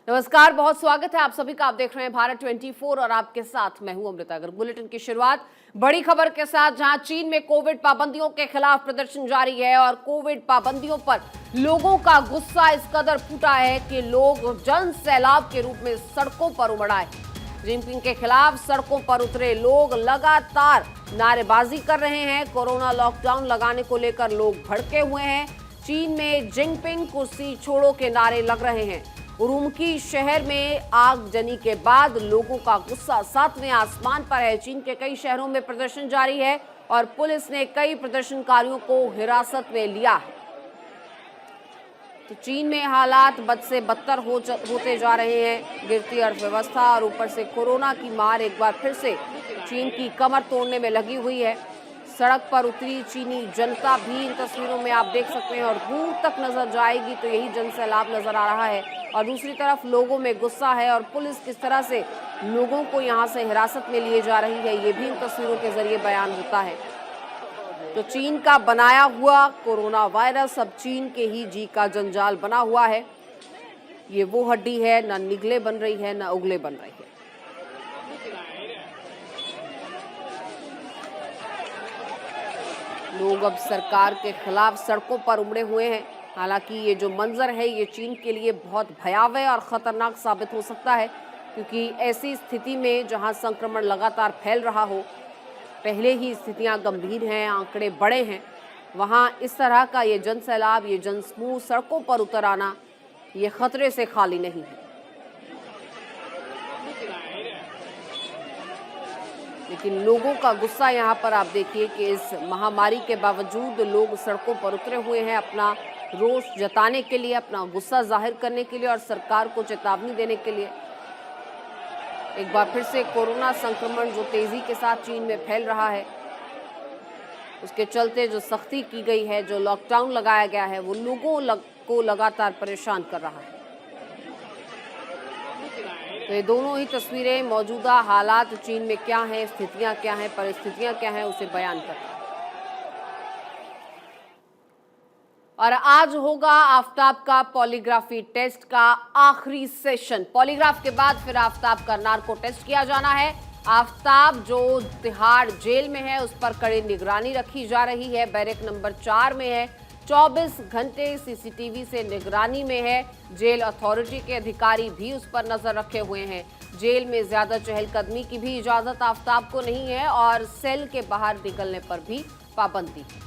नमस्कार, बहुत स्वागत है आप सभी का। आप देख रहे हैं भारत 24 और आपके साथ मैं हूं अमृता गर्ग। बुलेटिन की शुरुआत बड़ी खबर के साथ, जहां चीन में कोविड पाबंदियों के खिलाफ प्रदर्शन जारी है और कोविड पाबंदियों पर लोगों का गुस्सा इस कदर फूटा है कि लोग जन सैलाब के रूप में सड़कों पर उमड़ आए। जिनपिंग के खिलाफ सड़कों पर उतरे लोग लगातार नारेबाजी कर रहे हैं। कोरोना लॉकडाउन लगाने को लेकर लोग भड़के हुए हैं। चीन में जिनपिंग कुर्सी छोड़ो के नारे लग रहे हैं। उरुमकी शहर में आगजनी के बाद लोगों का गुस्सा सातवें आसमान पर है। चीन के कई शहरों में प्रदर्शन जारी है और पुलिस ने कई प्रदर्शनकारियों को हिरासत में लिया है। तो चीन में हालात बद से बदतर होते जा रहे हैं। गिरती अर्थव्यवस्था और ऊपर से कोरोना की मार एक बार फिर से चीन की कमर तोड़ने में लगी हुई है। सड़क पर उतरी चीनी जनता भी इन तस्वीरों में आप देख सकते हैं और दूर तक नजर जाएगी तो यही जनसैलाब नजर आ रहा है। और दूसरी तरफ लोगों में गुस्सा है और पुलिस किस तरह से लोगों को यहां से हिरासत में लिए जा रही है, ये भी इन तस्वीरों के जरिए बयान होता है। तो चीन का बनाया हुआ कोरोना वायरस अब चीन के ही जी का जंजाल बना हुआ है। ये वो हड्डी है, न निगले बन रही है न उगले बन रही है। लोग अब सरकार के खिलाफ सड़कों पर उमड़े हुए हैं। हालांकि ये जो मंजर है ये चीन के लिए बहुत भयावह और खतरनाक साबित हो सकता है, क्योंकि ऐसी स्थिति में जहां संक्रमण लगातार फैल रहा हो, पहले ही स्थितियां गंभीर हैं, आंकड़े बड़े हैं, वहां इस तरह का ये जनसैलाब, ये जनसमूह सड़कों पर उतर आना, ये खतरे से खाली नहीं है। लेकिन लोगों का गुस्सा यहाँ पर आप देखिए कि इस महामारी के बावजूद लोग सड़कों पर उतरे हुए हैं अपना रोष जताने के लिए, अपना गुस्सा जाहिर करने के लिए और सरकार को चेतावनी देने के लिए। एक बार फिर से कोरोना संक्रमण जो तेजी के साथ चीन में फैल रहा है, उसके चलते जो सख्ती की गई है, जो लॉकडाउन लगाया गया है, वो लोगों को लगातार परेशान कर रहा है। तो ये दोनों ही तस्वीरें मौजूदा हालात चीन में क्या हैं, स्थितियां क्या हैं, परिस्थितियां क्या हैं, उसे बयान करती हैं। और आज होगा आफताब का पॉलीग्राफी टेस्ट का आखिरी सेशन। पॉलीग्राफ के बाद फिर आफताब का नार्को टेस्ट किया जाना है। आफताब जो तिहाड़ जेल में है, उस पर कड़ी निगरानी रखी जा रही है। बैरक नंबर 4 में है, 24 घंटे सीसीटीवी से निगरानी में है। जेल अथॉरिटी के अधिकारी भी उस पर नजर रखे हुए हैं। जेल में ज्यादा चहलकदमी की भी इजाजत आफताब को नहीं है और सेल के बाहर निकलने पर भी पाबंदी है।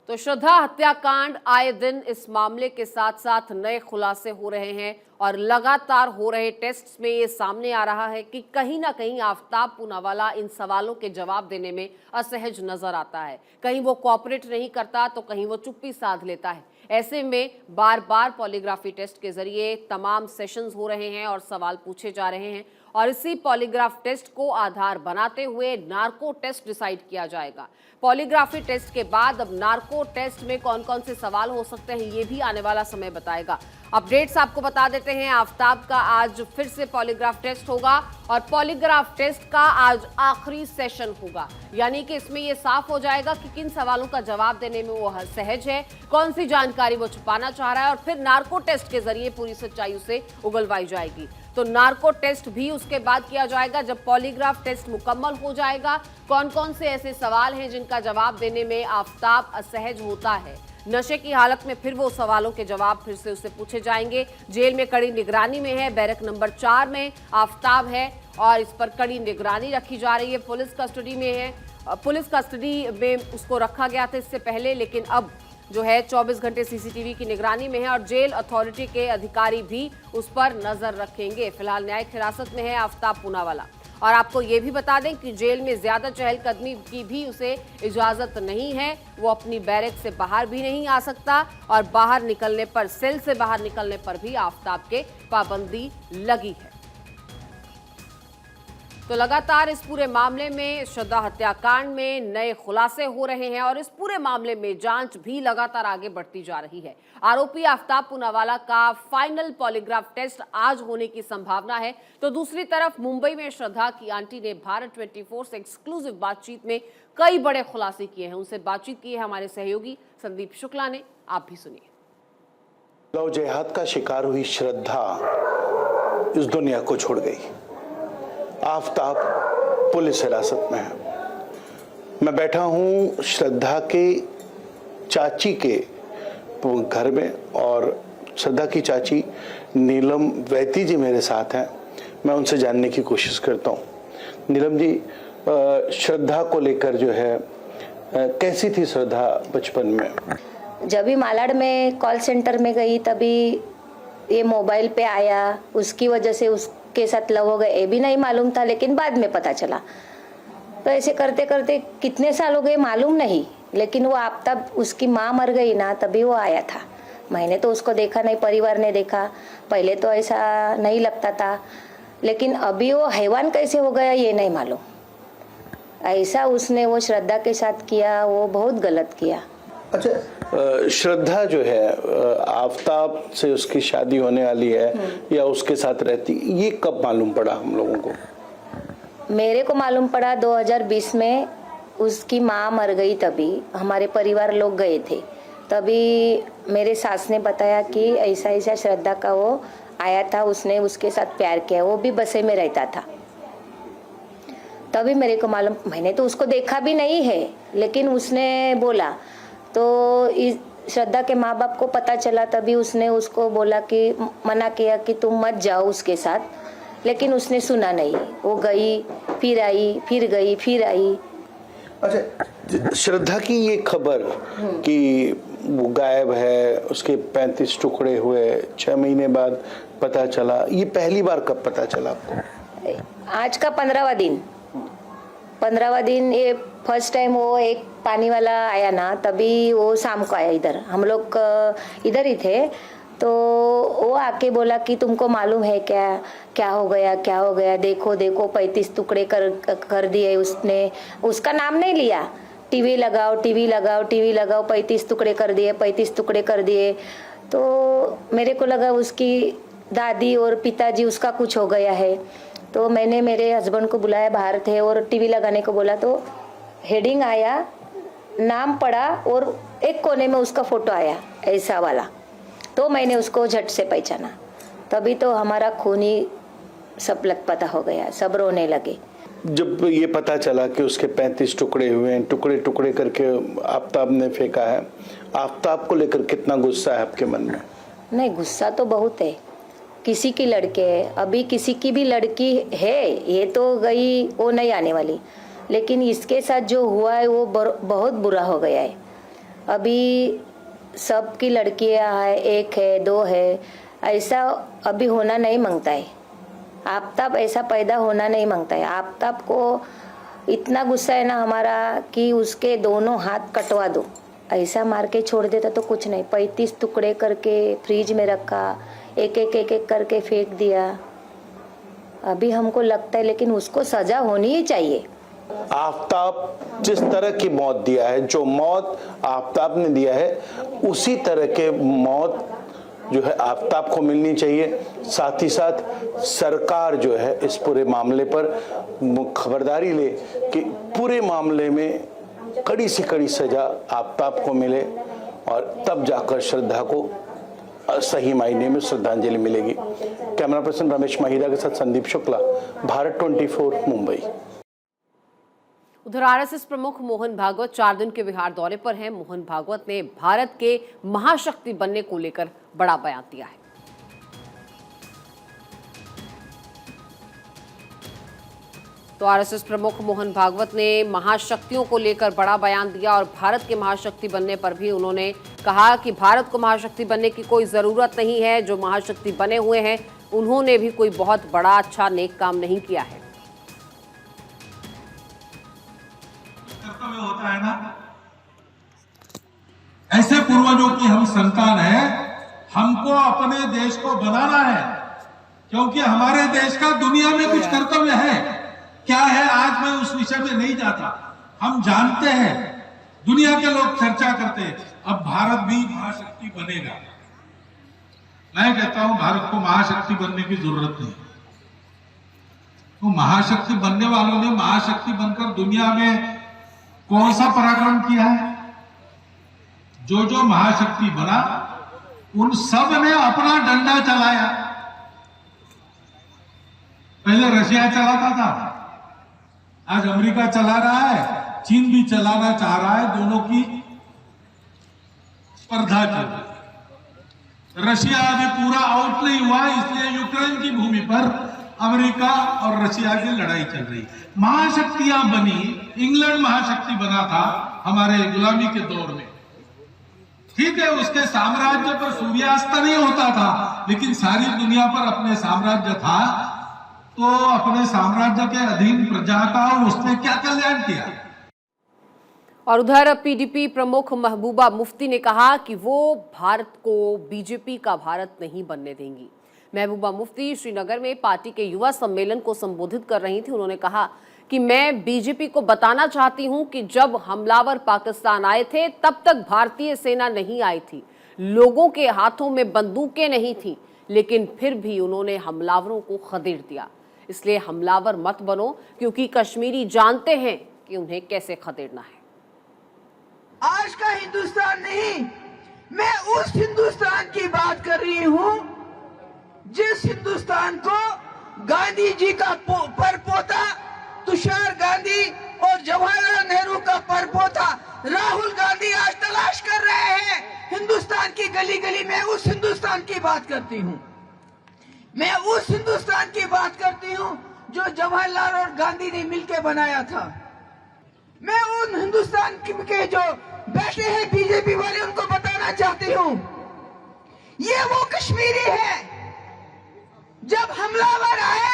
तो श्रद्धा हत्याकांड, आए दिन इस मामले के साथ साथ नए खुलासे हो रहे हैं और लगातार हो रहे टेस्ट्स में ये सामने आ रहा है कि कहीं ना कहीं आफताब पूनावाला इन सवालों के जवाब देने में असहज नजर आता है। कहीं वो कोऑपरेट नहीं करता तो कहीं वो चुप्पी साध लेता है। ऐसे में बार बार पॉलीग्राफी टेस्ट के जरिए तमाम सेशंस हो रहे हैं और सवाल पूछे जा रहे हैं और इसी पॉलीग्राफ टेस्ट को आधार बनाते हुए नार्को टेस्ट डिसाइड किया जाएगा। पॉलीग्राफी टेस्ट के बाद अब नार्को टेस्ट में कौन कौन से सवाल हो सकते हैं, ये भी आने वाला समय बताएगा। अपडेट्स आपको बता देते हैं। आफताब का आज फिर से पॉलीग्राफ टेस्ट होगा और पॉलीग्राफ टेस्ट का आज आखिरी सेशन होगा, यानी कि इसमें यह साफ हो जाएगा कि किन सवालों का जवाब देने में वो सहज है, कौन सी जानकारी वो छुपाना चाह रहा है और फिर नार्को टेस्ट के जरिए पूरी सच्चाई उसे उगलवाई जाएगी। तो नार्को टेस्ट भी उसके बाद किया जाएगा जब पॉलीग्राफ टेस्ट मुकम्मल हो जाएगा। कौन कौन से ऐसे सवाल हैं जिनका जवाब देने में आफताब असहज होता है, नशे की हालत में फिर वो सवालों के जवाब फिर से उससे पूछे जाएंगे। जेल में कड़ी निगरानी में है, बैरक नंबर 4 में आफताब है और इस पर कड़ी निगरानी रखी जा रही है। पुलिस कस्टडी में है, पुलिस कस्टडी में उसको रखा गया था इससे पहले, लेकिन अब जो है 24 घंटे सीसीटीवी की निगरानी में है और जेल अथॉरिटी के अधिकारी भी उस पर नजर रखेंगे। फिलहाल न्यायिक हिरासत में है आफताब पूनावाला। और आपको ये भी बता दें कि जेल में ज्यादा चहलकदमी की भी उसे इजाजत नहीं है। वो अपनी बैरक से बाहर भी नहीं आ सकता और बाहर निकलने पर, सेल से बाहर निकलने पर भी आफताब के पाबंदी लगी है। तो लगातार इस पूरे मामले में, श्रद्धा हत्याकांड में नए खुलासे हो रहे हैं और इस पूरे मामले में जांच भी लगातार आगे बढ़ती जा रही है। आरोपी आफ्ताब पूनावाला का फाइनल पॉलीग्राफ टेस्ट आज होने की संभावना है। तो दूसरी तरफ मुंबई में श्रद्धा की आंटी ने भारत 24 से एक्सक्लूसिव बातचीत में कई बड़े खुलासे किए हैं। उनसे बातचीत की है हमारे सहयोगी संदीप शुक्ला ने, आप भी सुनिए। लव जिहाद का शिकार हुई श्रद्धा इस दुनिया को छोड़ गई। आफ्ताब पुलिस हिरासत में है। मैं बैठा हूं श्रद्धा के चाची के घर में और श्रद्धा की चाची नीलम वैती जी मेरे साथ हैं। मैं उनसे जानने की कोशिश करता हूं। नीलम जी, श्रद्धा को लेकर जो है, कैसी थी श्रद्धा बचपन में? जब भी मालाड में कॉल सेंटर में गई तभी ये मोबाइल पे आया, उसकी वजह से उसके साथ लव हो गए, ये भी नहीं मालूम था, लेकिन बाद में पता चला। तो ऐसे करते करते कितने साल हो गए मालूम नहीं, लेकिन वो आफ्ताब, उसकी माँ मर गई ना, तभी वो आया था। मैंने तो उसको देखा नहीं, परिवार ने देखा। पहले तो ऐसा नहीं लगता था, लेकिन अभी वो हैवान कैसे हो गया ये नहीं मालूम। ऐसा उसने वो श्रद्धा के साथ किया, वो बहुत गलत किया। अच्छा, श्रद्धा जो है आफ्ताब से उसकी शादी होने वाली है या उसके साथ रहती, ये कब मालूम पड़ा हम लोगों को? मेरे को मालूम पड़ा 2020 में उसकी माँ मर गई, तभी हमारे परिवार लोग गए थे। तभी मेरे सास ने बताया कि ऐसा ऐसा श्रद्धा का वो आया था, उसने उसके साथ प्यार किया, वो भी बसे में रहता था। तभी मेरे को मालूम, मैंने तो उसको देखा भी नहीं है, लेकिन उसने बोला। तो इस श्रद्धा के माँ बाप को पता चला, तभी उसने उसको बोला कि मना किया कि तुम मत जाओ उसके साथ, लेकिन उसने सुना नहीं। वो गई, फिर आई, फिर गई, फिर आई। अच्छा, श्रद्धा की ये खबर कि वो गायब है, उसके 35 टुकड़े हुए, 6 महीने बाद पता चला, ये पहली बार कब पता चला आपको? आज का 15वां दिन ये फर्स्ट टाइम वो एक पानी वाला आया ना, तभी वो शाम को आया इधर। हम लोग इधर ही थे, तो वो आके बोला कि तुमको मालूम है क्या, क्या हो गया, क्या हो गया, देखो देखो 35 टुकड़े कर दिए उसने। उसका नाम नहीं लिया, टीवी लगाओ, टीवी लगाओ, टीवी लगाओ, 35 टुकड़े कर दिए, 35 टुकड़े कर दिए। तो मेरे को लगा उसकी दादी और पिताजी उसका कुछ हो गया है। तो मैंने मेरे हस्बैंड को बुलाया, बाहर थे, और टीवी लगाने को बोला। तो हेडिंग आया, नाम पड़ा और एक कोने में उसका फोटो आया ऐसा वाला। तो मैंने उसको झट से पहचाना। तभी तो हमारा खून ही सब लतपता हो गया, सब रोने लगे। जब ये पता चला कि उसके 35 टुकड़े हुए हैं, टुकड़े टुकड़े करके आफ्ताब ने फेंका है, आफ्ताब को लेकर कितना गुस्सा है आपके मन में? नहीं, गुस्सा तो बहुत है। किसी की लड़के है, अभी किसी की भी लड़की है, ये तो गई, वो नहीं आने वाली, लेकिन इसके साथ जो हुआ है वो बहुत बुरा हो गया है। अभी सबकी लड़कियां है, 1 है, 2 है, ऐसा अभी होना नहीं मांगता है। आफ्ताब ऐसा पैदा होना नहीं मांगता है। आफ्ताब को इतना गुस्सा है ना हमारा कि उसके दोनों हाथ कटवा दो, ऐसा मार के छोड़ देता तो कुछ नहीं। 35 टुकड़े करके फ्रिज में रखा, एक एक करके फेंक दिया। अभी हमको लगता है, लेकिन उसको सजा होनी ही चाहिए। आफ्ताब जिस तरह की मौत दिया है, जो मौत आफ्ताब ने दिया है, उसी तरह के मौत जो है आफ्ताब को मिलनी चाहिए। साथ ही साथ सरकार जो है इस पूरे मामले पर खबरदारी ले कि पूरे मामले में कड़ी से कड़ी सजा आफ्ताब को मिले, और तब जाकर श्रद्धा को सही मायने में श्रद्धांजलि मिलेगी। कैमरा पर्सन रमेश महिरा के साथ संदीप शुक्ला, भारत 24 मुंबई। उधर आरएसएस प्रमुख मोहन भागवत 4 दिन के बिहार दौरे पर हैं। मोहन भागवत ने भारत के महाशक्ति बनने को लेकर बड़ा बयान दिया है। तो आरएसएस प्रमुख मोहन भागवत ने महाशक्तियों को लेकर बड़ा बयान दिया और भारत के महाशक्ति बनने पर भी उन्होंने कहा कि भारत को महाशक्ति बनने की कोई जरूरत नहीं है। जो महाशक्ति बने हुए हैं उन्होंने भी कोई बहुत बड़ा अच्छा नेक काम नहीं किया है। कर्तव्य होता है ना, ऐसे पूर्वजों की हम संतान हैं, हमको अपने देश को बनाना है, क्योंकि हमारे देश का दुनिया में कुछ कर्तव्य है। विषय में नहीं जाता। हम जानते हैं, दुनिया के लोग चर्चा करते हैं, अब भारत भी महाशक्ति बनेगा। मैं कहता हूं भारत को महाशक्ति बनने की जरूरत नहीं। तो महाशक्ति बनने वालों ने महाशक्ति बनकर दुनिया में कौन सा पराक्रम किया है? जो जो महाशक्ति बना उन सब ने अपना डंडा चलाया। पहले रशिया चलाता था, आज अमेरिका चला रहा है, चीन भी चलाना चाह रहा है, दोनों की स्पर्धा चल रही है। रशिया अभी पूरा आउट नहीं हुआ, इसलिए यूक्रेन की भूमि पर अमेरिका और रशिया की लड़ाई चल रही है। महाशक्तियां बनी, इंग्लैंड महाशक्ति बना था हमारे गुलामी के दौर में, ठीक है, उसके साम्राज्य पर सूर्यास्त नहीं होता था, लेकिन सारी दुनिया पर अपने साम्राज्य था। तो अपने साम्राज्य के अधीन प्रजा का उसने क्या कल्याण किया? और उधर पीडीपी प्रमुख महबूबा मुफ्ती ने कहा कि वो भारत को बीजेपी का भारत नहीं बनने देंगी। महबूबा मुफ्ती श्रीनगर में पार्टी के युवा सम्मेलन को संबोधित कर रही थी। उन्होंने कहा कि मैं बीजेपी को बताना चाहती हूं कि जब हमलावर पाकिस्तान आए थे तब तक भारतीय सेना नहीं आई थी, लोगों के हाथों में बंदूकें नहीं थी, लेकिन फिर भी उन्होंने हमलावरों को खदेड़ दिया। इसलिए हमलावर मत बनो, क्योंकि कश्मीरी जानते हैं कि उन्हें कैसे खदेड़ना है। आज का हिंदुस्तान नहीं, मैं उस हिंदुस्तान की बात कर रही हूं जिस हिंदुस्तान को गांधी जी का परपोता तुषार गांधी और जवाहरलाल नेहरू का परपोता राहुल गांधी आज तलाश कर रहे हैं। हिंदुस्तान की गली गली में उस हिंदुस्तान की बात करती हूं। मैं उस हिंदुस्तान की बात करती हूं जो जवाहरलाल और गांधी ने मिलकर बनाया था। मैं उन हिंदुस्तान के जो बैठे हैं बीजेपी वाले, उनको बताना चाहती हूं, ये वो कश्मीरी है। जब हमलावर आए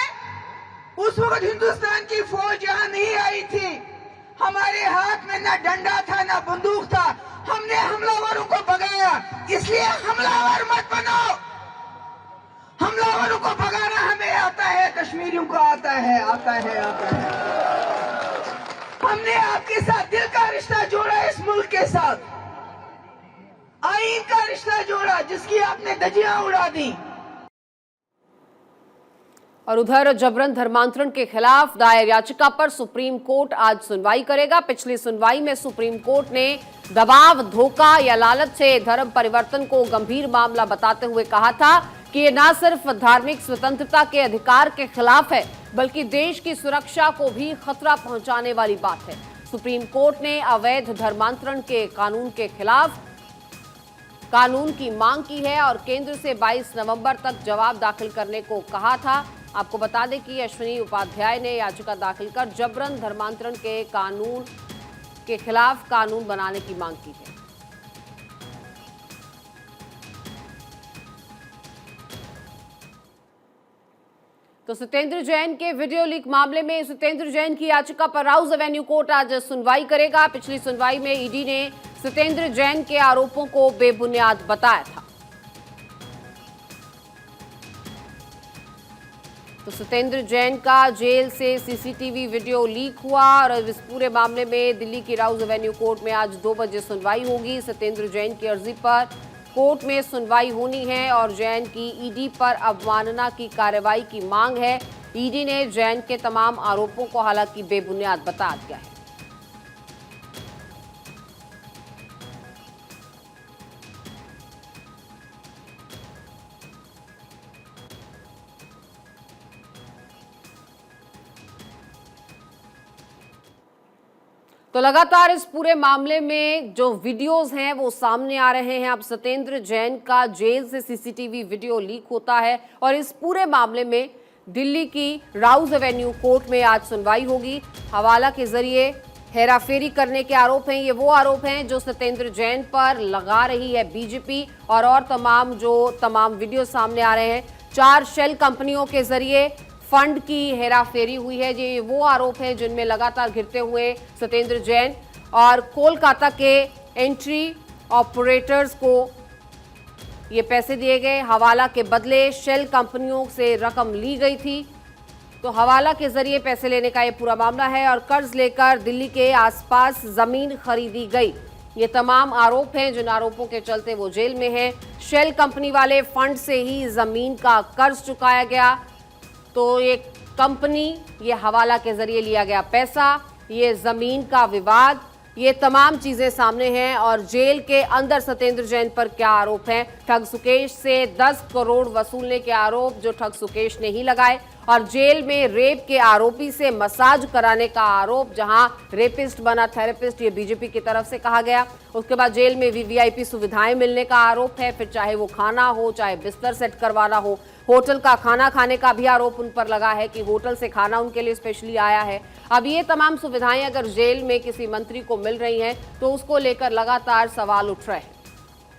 उस वक्त हिंदुस्तान की फौज यहां नहीं आई थी। हमारे हाथ में ना डंडा था ना बंदूक था, हमने हमलावरों को भगाया। इसलिए हमलावर मत बनो। हमलावरों को भगाना हमें आता है, कश्मीरियों को आता है, आता है, आता है। हमने आपके साथ दिल का रिश्ता जोड़ा, इस मुल्क के साथ आईन का रिश्ता जोड़ा, जिसकी आपने धज्जियां उड़ा दी। और उधर जबरन धर्मांतरण के खिलाफ दायर याचिका पर सुप्रीम कोर्ट आज सुनवाई करेगा। पिछली सुनवाई में सुप्रीम कोर्ट ने दबाव, धोखा या लालच से धर्म परिवर्तन को गंभीर मामला बताते हुए कहा था कि ये न सिर्फ धार्मिक स्वतंत्रता के अधिकार के खिलाफ है, बल्कि देश की सुरक्षा को भी खतरा पहुंचाने वाली बात है। सुप्रीम कोर्ट ने अवैध धर्मांतरण के कानून के खिलाफ कानून की मांग की है और केंद्र से 22 नवंबर तक जवाब दाखिल करने को कहा था। आपको बता दें कि अश्विनी उपाध्याय ने याचिका दाखिल कर जबरन धर्मांतरण के कानून के खिलाफ कानून बनाने की मांग की है। तो सत्येंद्र जैन के वीडियो लीक मामले में सत्येंद्र जैन की याचिका पर राउज एवेन्यू कोर्ट आज सुनवाई करेगा। पिछली सुनवाई में ईडी ने सत्येंद्र जैन के आरोपों को बेबुनियाद बताया था। तो सत्येंद्र जैन का जेल से सीसीटीवी वीडियो लीक हुआ और इस पूरे मामले में दिल्ली की राउज एवेन्यू कोर्ट में आज 2 बजे सुनवाई होगी। सत्येंद्र जैन की अर्जी पर कोर्ट में सुनवाई होनी है और जैन की ईडी पर अवमानना की कार्रवाई की मांग है। ईडी ने जैन के तमाम आरोपों को हालांकि बेबुनियाद बता दिया है। तो लगातार इस पूरे मामले में जो वीडियोस हैं वो सामने आ रहे हैं। अब सत्येंद्र जैन का जेल से सीसीटीवी वीडियो लीक होता है और इस पूरे मामले में दिल्ली की राउज एवेन्यू कोर्ट में आज सुनवाई होगी। हवाला के जरिए हेराफेरी करने के आरोप हैं, ये वो आरोप हैं जो सत्येंद्र जैन पर लगा रही है बीजेपी और तमाम वीडियो सामने आ रहे हैं। 4 शेल कंपनियों के जरिए फंड की हेराफेरी हुई है, ये वो आरोप हैं जिनमें लगातार घिरते हुए सत्येंद्र जैन और कोलकाता के एंट्री ऑपरेटर्स को ये पैसे दिए गए। हवाला के बदले शेल कंपनियों से रकम ली गई थी तो हवाला के जरिए पैसे लेने का ये पूरा मामला है और कर्ज लेकर दिल्ली के आसपास जमीन खरीदी गई। ये तमाम आरोप हैं, जिन आरोपों के चलते वो जेल में है। शेल कंपनी वाले फंड से ही जमीन का कर्ज चुकाया गया। तो ये कंपनी, ये हवाला के जरिए लिया गया पैसा, ये जमीन का विवाद, ये तमाम चीजें सामने हैं। और जेल के अंदर सत्येंद्र जैन पर क्या आरोप हैं? ठग सुकेश से 10 करोड़ वसूलने के आरोप जो ठग सुकेश ने ही लगाए, और जेल में रेप के आरोपी से मसाज कराने का आरोप, जहां रेपिस्ट बना थेरेपिस्ट, ये बीजेपी की तरफ से कहा गया। उसके बाद जेल में वीवीआईपी सुविधाएं मिलने का आरोप है, फिर चाहे वो खाना हो, चाहे बिस्तर सेट करवाना हो, होटल का खाना खाने का भी आरोप उन पर लगा है कि होटल से खाना उनके लिए स्पेशली आया है। अब ये तमाम सुविधाएं अगर जेल में किसी मंत्री को मिल रही हैं तो उसको लेकर लगातार सवाल उठ रहे हैं।